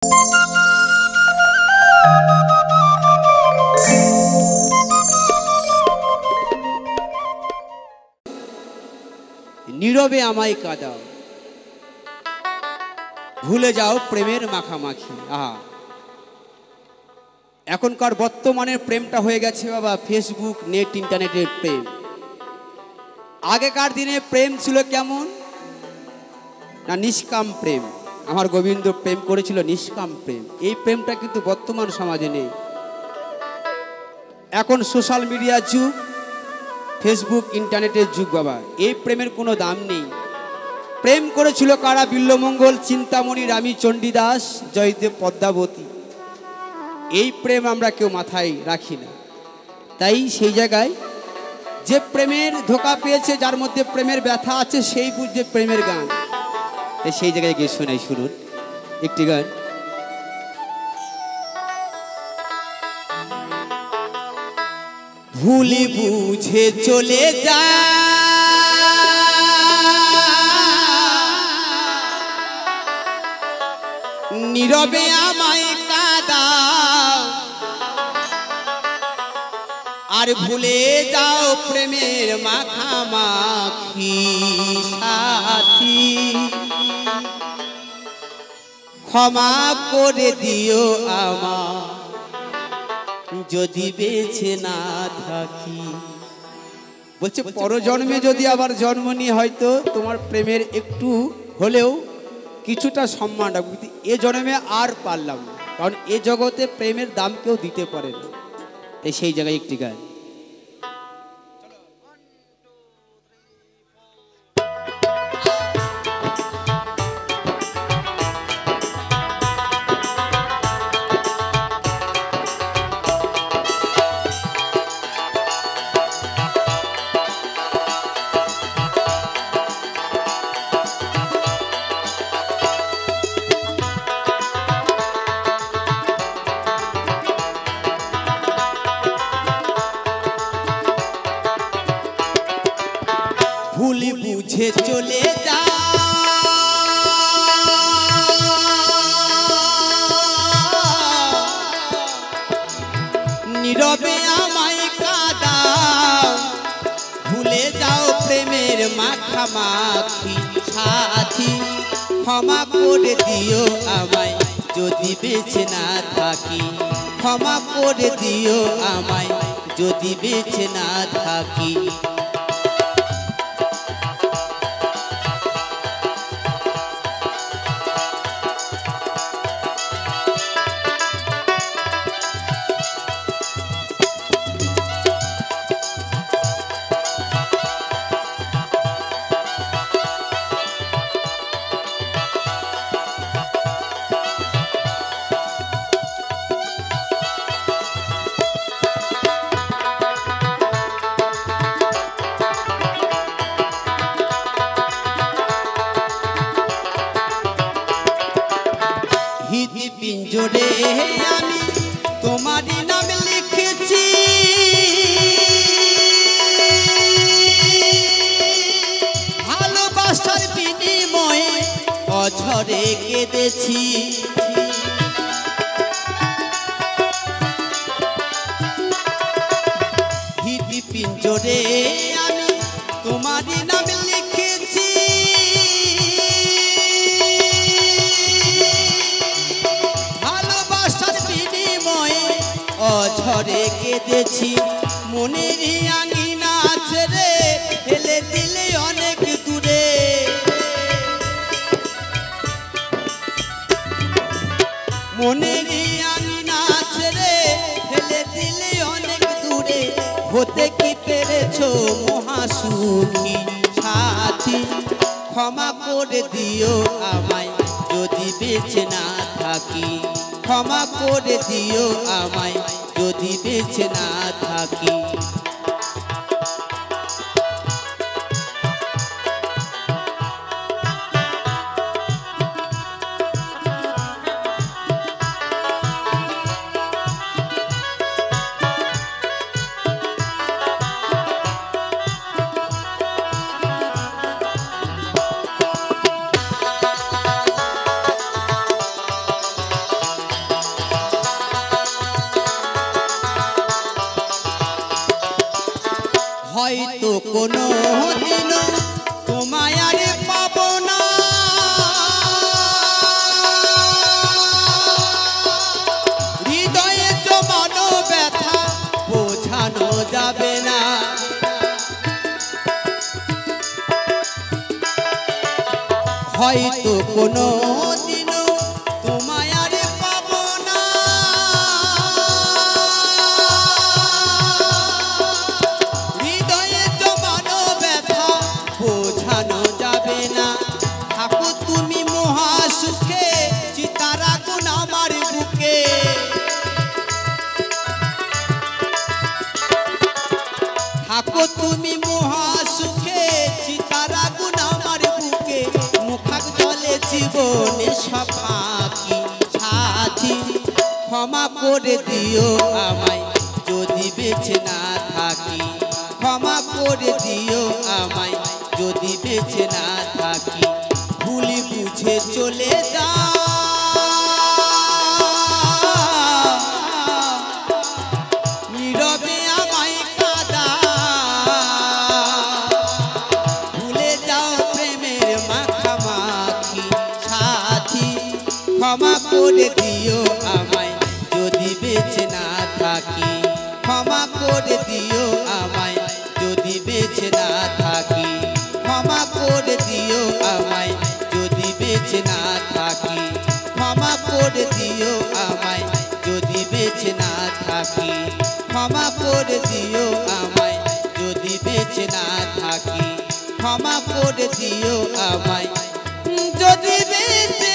নীরবে আমায় কাঁদাও, ভুলে যাও প্রেমের মাখামাখি। আহা, এখনকার বর্তমানের প্রেমটা হয়ে গেছে বাবা ফেসবুক নেট ইন্টারনেটের প্রেম। আগেকার দিনে প্রেম ছিল কেমন না, নিষ্কাম প্রেম। আমার গোবিন্দ প্রেম করেছিল নিষ্কাম প্রেম। এই প্রেমটা কিন্তু বর্তমান সমাজে নেই। এখন সোশ্যাল মিডিয়ার যুগ, ফেসবুক ইন্টারনেটের যুগ বাবা। এই প্রেমের কোনো দাম নেই। প্রেম করেছিল কারা? বিল্লমঙ্গল, চিন্তামণি, রামী, চণ্ডীদাস, জয়দেব, পদ্মাবতী। এই প্রেম আমরা কেউ মাথায় রাখি না। তাই সেই জায়গায় যে প্রেমের ধোঁকা পেয়েছে, যার মধ্যে প্রেমের ব্যথা আছে, সেই বুঝছে প্রেমের গান। সেই জায়গায় গিয়ে শোনাই শুনুন একটি গান। ভুলি বুঝে চলে যা, নীরবে আমায় কাঁদাও, আর ভুলে যাও প্রেমের মাখামাখি সাথী। ক্ষমা করে দিও আমার যদি বেঁচে না থাকি। বলছে পরজন্মে যদি আবার জন্ম নিয়ে হয়তো তোমার প্রেমের একটু হলেও কিছুটা সম্মান রাখবো, কিন্তু এ জন্মে আর পারলাম না, কারণ এ জগতে প্রেমের দাম কেউ দিতে পারে না। তাই সেই জায়গায় একটি গান। ভুল বুঝে চলে যা, নীরবে আমায় কাঁদাও, ভুলে যাও প্রেমের মাখামাখি সাথী। ক্ষমা করে দিও আমায় যদি বেঁচে না থাকি। ক্ষমা করে দিও আমায় যদি বেঁচে না থাকি। পিঞ্জরে আমি তোমারই নাম লিখেছি, ভালোবাসার বিনিময়ে অঝরে কেঁদেছি। হৃদি পিঞ্জরে আমি তোমারই নাম লিখেছি, অঝরে কেঁদেছি। মনের আঙিনা ছেড়ে ফেলে দিলে অনেক দূরে, মনের আঙিনা ছেড়ে ফেলে দিলে অনেক দূরে। হতে কি পেরেছো মহাসুখী সাথী। ক্ষমা করে দিও আমায় যদি বেঁচে না থাকি। ক্ষমা করে দিও আমায় যদি বেঁচে না থাকি। কোনো দিনও তোমায় আর পাবো না, হৃদয়ে জমানো ব্যথা বোঝানো যাবে না। হয়তো কোনো দিনও তোমায় আর পাবো না, হৃদয়ে জমানো ব্যথা বোঝানো যাবে না। থাকো তুমি মহা সুখে, চিতার আগুন আমার বুকে, থাকো তুমি মহা সুখে, চিতার আগুন আমার বুকে। মুখাক জলে জীবনে সব ফাঁকি সাথী, ক্ষমা করে দিও আমায় যদি বেঁচে না থাকি, ক্ষমা করে দিও আমায় যদি বেঁচে না থাকি। ভুলি বুঝে চলে যা, নীরবে আমায় কাঁদা, ভুলে যাও প্রেমের মাখামাখি সাথী। ক্ষমা করে দিও আমায় যদি বেঁচে না থাকি, ক্ষমা করে দিও আমায় যদি বেঁচে না থাকি, ক্ষমা করে দিও আমায় যদি বেঁচে না থাকি, ক্ষমা করে দিও আমায় যদি বেঁচে না থাকি, ক্ষমা করে দিও আমায় যদি বেঁচে না থাকি, ক্ষমা করে দিও আমায় যদি বেঁচে